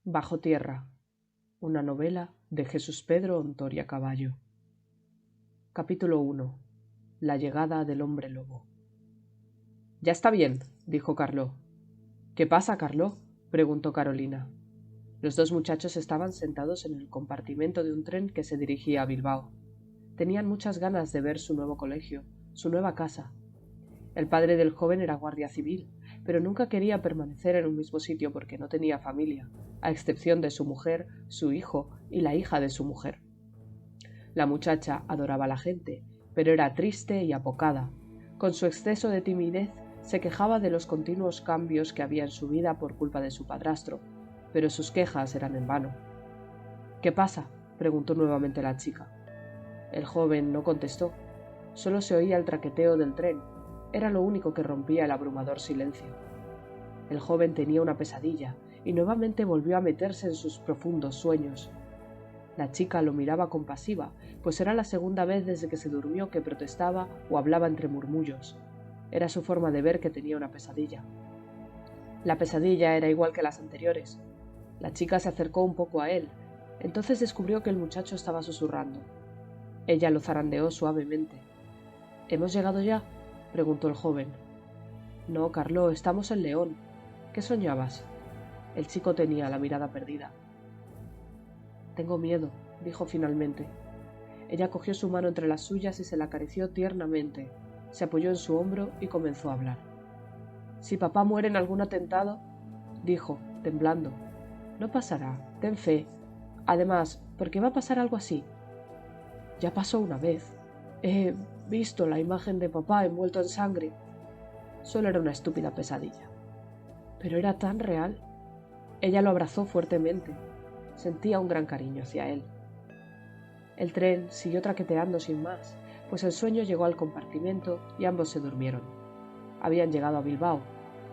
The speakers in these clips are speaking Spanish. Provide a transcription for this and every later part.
Bajo tierra, una novela de Jesús Pedro Ontoria Caballo. Capítulo 1. La llegada del hombre lobo. Ya está bien, dijo Carló. ¿Qué pasa, Carló?, preguntó Carolina. Los dos muchachos estaban sentados en el compartimento de un tren que se dirigía a Bilbao. Tenían muchas ganas de ver su nuevo colegio, su nueva casa. El padre del joven era guardia civil, pero nunca quería permanecer en un mismo sitio porque no tenía familia, a excepción de su mujer, su hijo y la hija de su mujer. La muchacha adoraba a la gente, pero era triste y apocada. Con su exceso de timidez se quejaba de los continuos cambios que había en su vida por culpa de su padrastro, pero sus quejas eran en vano. ¿Qué pasa?, preguntó nuevamente la chica. El joven no contestó. Solo se oía el traqueteo del tren. Era lo único que rompía el abrumador silencio. El joven tenía una pesadilla y nuevamente volvió a meterse en sus profundos sueños. La chica lo miraba compasiva, pues era la segunda vez desde que se durmió que protestaba o hablaba entre murmullos. Era su forma de ver que tenía una pesadilla. La pesadilla era igual que las anteriores. La chica se acercó un poco a él. Entonces descubrió que el muchacho estaba susurrando. Ella lo zarandeó suavemente. ¿Hemos llegado ya?, preguntó el joven. No, Carló, estamos en León. ¿Qué soñabas? El chico tenía la mirada perdida. Tengo miedo, dijo finalmente. Ella cogió su mano entre las suyas y se la acarició tiernamente. Se apoyó en su hombro y comenzó a hablar. Si papá muere en algún atentado, dijo, temblando. No pasará, ten fe. Además, ¿por qué va a pasar algo así? Ya pasó una vez. He visto la imagen de papá envuelto en sangre. Solo era una estúpida pesadilla. Pero era tan real. Ella lo abrazó fuertemente. Sentía un gran cariño hacia él. El tren siguió traqueteando sin más, pues el sueño llegó al compartimento y ambos se durmieron. Habían llegado a Bilbao.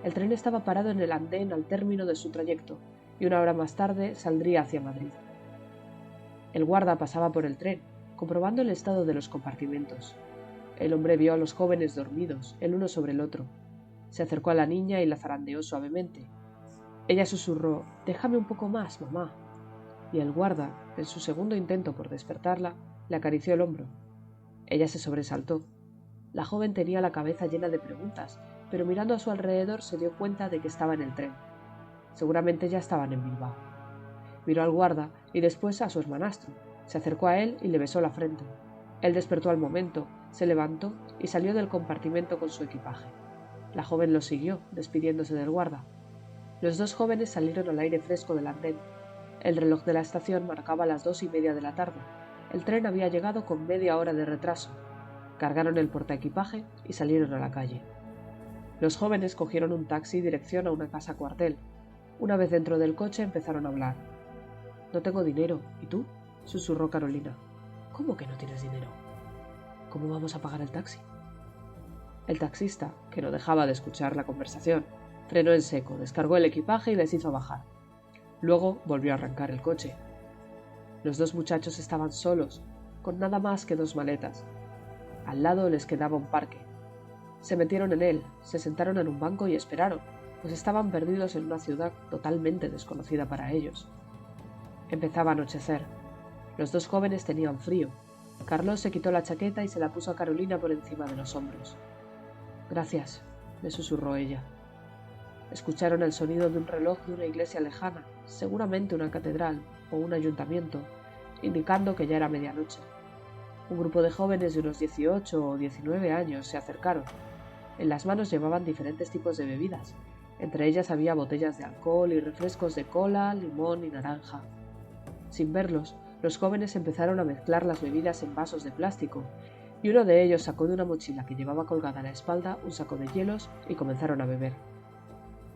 El tren estaba parado en el andén al término de su trayecto, y una hora más tarde saldría hacia Madrid. El guarda pasaba por el tren, comprobando el estado de los compartimentos. El hombre vio a los jóvenes dormidos, el uno sobre el otro. Se acercó a la niña y la zarandeó suavemente. Ella susurró, «Déjame un poco más, mamá». Y el guarda, en su segundo intento por despertarla, le acarició el hombro. Ella se sobresaltó. La joven tenía la cabeza llena de preguntas, pero mirando a su alrededor se dio cuenta de que estaba en el tren. Seguramente ya estaban en Bilbao. Miró al guarda y después a su hermanastro. Se acercó a él y le besó la frente. Él despertó al momento, se levantó y salió del compartimento con su equipaje. La joven lo siguió, despidiéndose del guarda. Los dos jóvenes salieron al aire fresco del andén. El reloj de la estación marcaba las 2:30 de la tarde. El tren había llegado con media hora de retraso. Cargaron el portaequipaje y salieron a la calle. Los jóvenes cogieron un taxi dirección a una casa cuartel. Una vez dentro del coche empezaron a hablar. «No tengo dinero. ¿Y tú?», susurró Carolina. «¿Cómo que no tienes dinero? ¿Cómo vamos a pagar el taxi?». El taxista, que no dejaba de escuchar la conversación, frenó en seco, descargó el equipaje y les hizo bajar. Luego volvió a arrancar el coche. Los dos muchachos estaban solos, con nada más que 2 maletas. Al lado les quedaba un parque. Se metieron en él, se sentaron en un banco y esperaron, pues estaban perdidos en una ciudad totalmente desconocida para ellos. Empezaba a anochecer. Los dos jóvenes tenían frío. Carlos se quitó la chaqueta y se la puso a Carolina por encima de los hombros. «Gracias», le susurró ella. Escucharon el sonido de un reloj de una iglesia lejana, seguramente una catedral o un ayuntamiento, indicando que ya era medianoche. Un grupo de jóvenes de unos 18 o 19 años se acercaron. En las manos llevaban diferentes tipos de bebidas. Entre ellas había botellas de alcohol y refrescos de cola, limón y naranja. Sin verlos, los jóvenes empezaron a mezclar las bebidas en vasos de plástico, y uno de ellos sacó de una mochila que llevaba colgada a la espalda un saco de hielos y comenzaron a beber.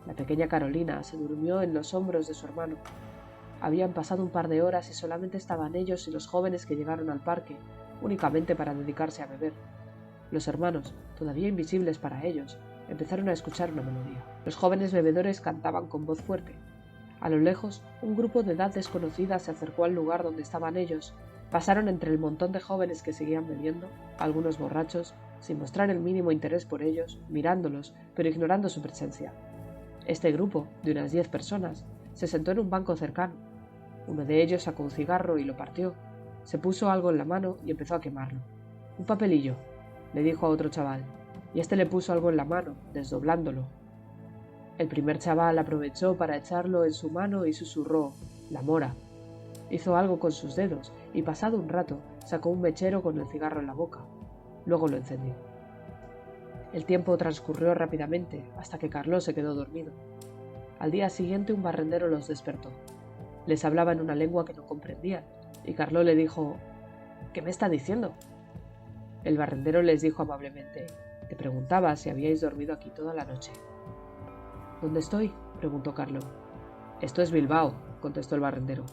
La pequeña Carolina se durmió en los hombros de su hermano. Habían pasado un par de horas y solamente estaban ellos y los jóvenes que llegaron al parque, únicamente para dedicarse a beber. Los hermanos, todavía invisibles para ellos, empezaron a escuchar una melodía. Los jóvenes bebedores cantaban con voz fuerte. A lo lejos, un grupo de edad desconocida se acercó al lugar donde estaban ellos. Pasaron entre el montón de jóvenes que seguían bebiendo, algunos borrachos, sin mostrar el mínimo interés por ellos, mirándolos, pero ignorando su presencia. Este grupo, de unas 10 personas, se sentó en un banco cercano. Uno de ellos sacó un cigarro y lo partió. Se puso algo en la mano y empezó a quemarlo. «Un papelillo», le dijo a otro chaval, y éste le puso algo en la mano, desdoblándolo. El primer chaval aprovechó para echarlo en su mano y susurró: «La mora». Hizo algo con sus dedos y, pasado un rato, sacó un mechero con el cigarro en la boca. Luego lo encendió. El tiempo transcurrió rápidamente hasta que Carlos se quedó dormido. Al día siguiente un barrendero los despertó. Les hablaba en una lengua que no comprendían, y Carlos le dijo: «¿Qué me está diciendo?». El barrendero les dijo amablemente: «Te preguntaba si habíais dormido aquí toda la noche». «¿Dónde estoy?», preguntó Carlos. «Esto es Bilbao», contestó el barrendero.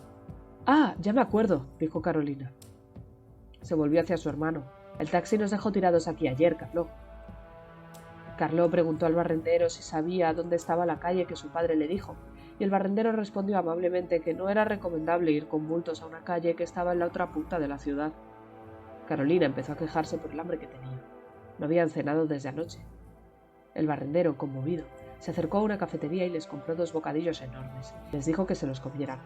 «Ah, ya me acuerdo», dijo Carolina. Se volvió hacia su hermano. «El taxi nos dejó tirados aquí ayer, Carlos». Carlos preguntó al barrendero si sabía dónde estaba la calle que su padre le dijo, y el barrendero respondió amablemente que no era recomendable ir con bultos a una calle que estaba en la otra punta de la ciudad. Carolina empezó a quejarse por el hambre que tenía. No habían cenado desde anoche. El barrendero, conmovido, se acercó a una cafetería y les compró 2 bocadillos enormes. Les dijo que se los comieran.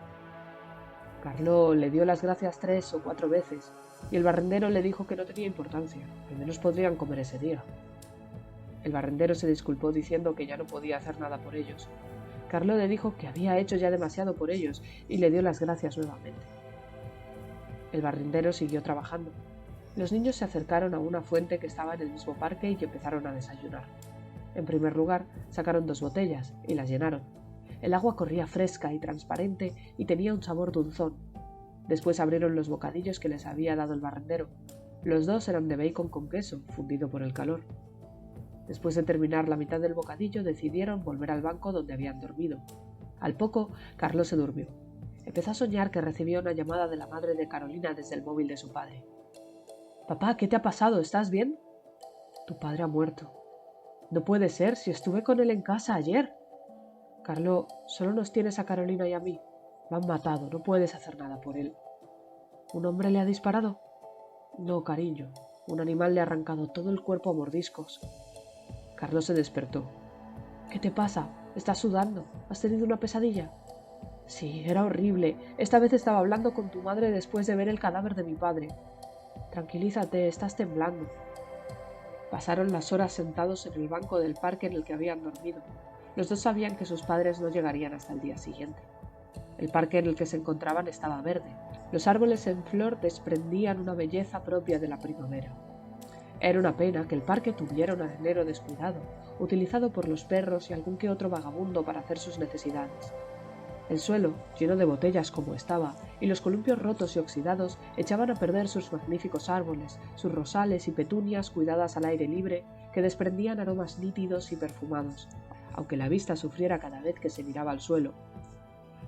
Carlos le dio las gracias 3 o 4 veces, y el barrendero le dijo que no tenía importancia, al menos podrían comer ese día. El barrendero se disculpó diciendo que ya no podía hacer nada por ellos. Carlos le dijo que había hecho ya demasiado por ellos y le dio las gracias nuevamente. El barrendero siguió trabajando. Los niños se acercaron a una fuente que estaba en el mismo parque y empezaron a desayunar. En primer lugar, sacaron 2 botellas y las llenaron. El agua corría fresca y transparente y tenía un sabor dulzón. Después abrieron los bocadillos que les había dado el barrendero. Los 2 eran de bacon con queso, fundido por el calor. Después de terminar la mitad del bocadillo, decidieron volver al banco donde habían dormido. Al poco, Carlos se durmió. Empezó a soñar que recibía una llamada de la madre de Carolina desde el móvil de su padre. «Papá, ¿qué te ha pasado? ¿Estás bien?» «Tu padre ha muerto». «No puede ser, si estuve con él en casa ayer». «Carlos, solo nos tienes a Carolina y a mí. Lo han matado, no puedes hacer nada por él». «¿Un hombre le ha disparado?» «No, cariño. Un animal le ha arrancado todo el cuerpo a mordiscos». Carlos se despertó. «¿Qué te pasa? ¿Estás sudando? ¿Has tenido una pesadilla?» «Sí, era horrible. Esta vez estaba hablando con tu madre después de ver el cadáver de mi padre». «Tranquilízate, estás temblando». Pasaron las horas sentados en el banco del parque en el que habían dormido. Los 2 sabían que sus padres no llegarían hasta el día siguiente. El parque en el que se encontraban estaba verde. Los árboles en flor desprendían una belleza propia de la primavera. Era una pena que el parque tuviera un arenero descuidado, utilizado por los perros y algún que otro vagabundo para hacer sus necesidades. El suelo, lleno de botellas como estaba, y los columpios rotos y oxidados echaban a perder sus magníficos árboles, sus rosales y petunias cuidadas al aire libre, que desprendían aromas nítidos y perfumados, aunque la vista sufriera cada vez que se miraba al suelo.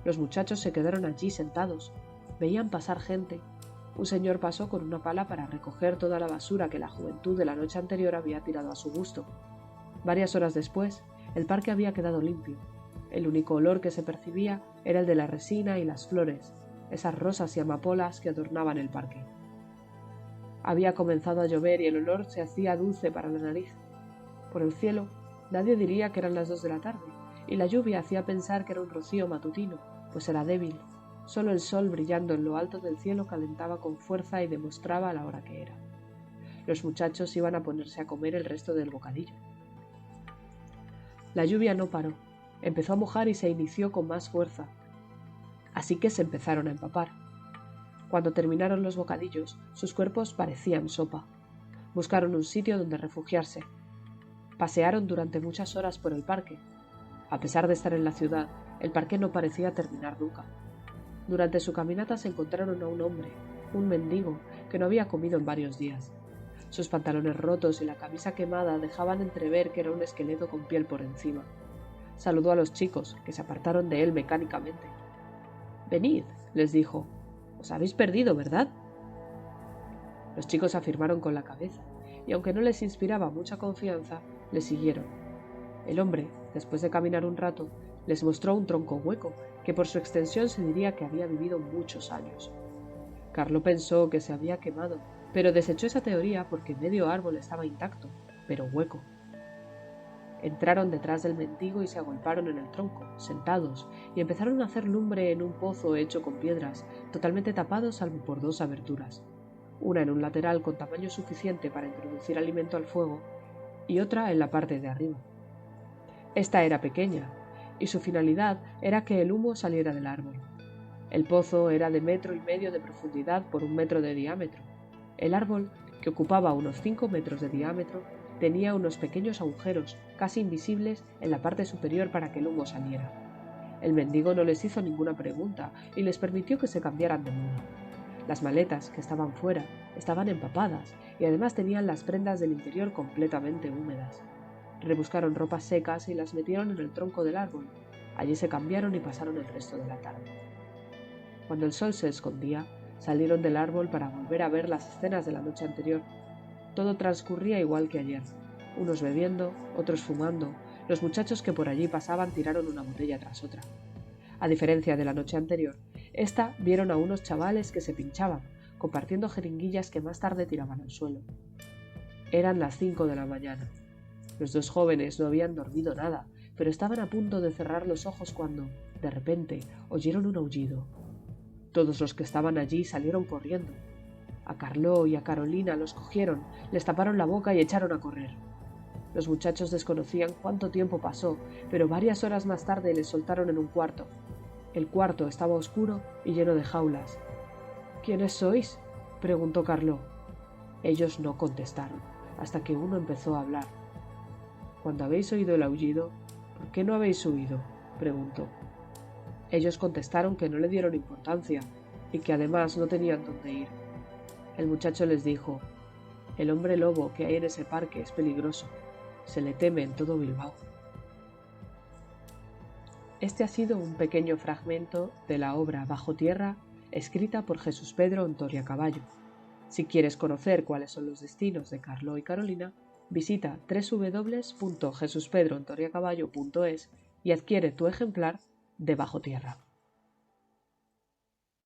Los muchachos se quedaron allí sentados. Veían pasar gente. Un señor pasó con una pala para recoger toda la basura que la juventud de la noche anterior había tirado a su gusto. Varias horas después, el parque había quedado limpio. El único olor que se percibía era el de la resina y las flores, esas rosas y amapolas que adornaban el parque. Había comenzado a llover y el olor se hacía dulce para la nariz. Por el cielo, nadie diría que eran las 2 de la tarde, y la lluvia hacía pensar que era un rocío matutino, pues era débil. Solo el sol brillando en lo alto del cielo calentaba con fuerza y demostraba la hora que era. Los muchachos iban a ponerse a comer el resto del bocadillo. La lluvia no paró. Empezó a mojar y se inició con más fuerza. Así que se empezaron a empapar. Cuando terminaron los bocadillos, sus cuerpos parecían sopa. Buscaron un sitio donde refugiarse. Pasearon durante muchas horas por el parque. A pesar de estar en la ciudad, el parque no parecía terminar nunca. Durante su caminata se encontraron a un hombre, un mendigo, que no había comido en varios días. Sus pantalones rotos y la camisa quemada dejaban entrever que era un esqueleto con piel por encima. Saludó a los chicos, que se apartaron de él mecánicamente. «Venid», les dijo. «Os habéis perdido, ¿verdad?». Los chicos afirmaron con la cabeza, y aunque no les inspiraba mucha confianza, le siguieron. El hombre, después de caminar un rato, les mostró un tronco hueco, que por su extensión se diría que había vivido muchos años. Carlo pensó que se había quemado, pero desechó esa teoría porque medio árbol estaba intacto, pero hueco. Entraron detrás del mendigo y se agolparon en el tronco, sentados, y empezaron a hacer lumbre en un pozo hecho con piedras, totalmente tapado salvo por 2 aberturas, una en un lateral con tamaño suficiente para introducir alimento al fuego y otra en la parte de arriba. Esta era pequeña, y su finalidad era que el humo saliera del árbol. El pozo era de 1,5 metros de profundidad por 1 metro de diámetro. El árbol, que ocupaba unos 5 metros de diámetro, tenía unos pequeños agujeros, casi invisibles, en la parte superior para que el humo saliera. El mendigo no les hizo ninguna pregunta y les permitió que se cambiaran de modo. Las maletas, que estaban fuera, estaban empapadas y además tenían las prendas del interior completamente húmedas. Rebuscaron ropas secas y las metieron en el tronco del árbol. Allí se cambiaron y pasaron el resto de la tarde. Cuando el sol se escondía, salieron del árbol para volver a ver las escenas de la noche anterior. Todo transcurría igual que ayer, unos bebiendo, otros fumando. Los muchachos que por allí pasaban tiraron una botella tras otra. A diferencia de la noche anterior, esta vieron a unos chavales que se pinchaban, compartiendo jeringuillas que más tarde tiraban al suelo. Eran las 5 de la mañana. Los 2 jóvenes no habían dormido nada, pero estaban a punto de cerrar los ojos cuando, de repente, oyeron un aullido. Todos los que estaban allí salieron corriendo. A Carlo y a Carolina los cogieron, les taparon la boca y echaron a correr. Los muchachos desconocían cuánto tiempo pasó, pero varias horas más tarde les soltaron en un cuarto. El cuarto estaba oscuro y lleno de jaulas. ¿Quiénes sois?, preguntó Carlo. Ellos no contestaron, hasta que uno empezó a hablar. Cuando habéis oído el aullido, ¿por qué no habéis huido?, preguntó. Ellos contestaron que no le dieron importancia y que además no tenían dónde ir. El muchacho les dijo: el hombre lobo que hay en ese parque es peligroso. Se le teme en todo Bilbao. Este ha sido un pequeño fragmento de la obra Bajo Tierra, escrita por Jesús Pedro Ontoria Caballo. Si quieres conocer cuáles son los destinos de Carlo y Carolina, visita www.jesuspedroontoriacaballo.es y adquiere tu ejemplar de Bajo Tierra.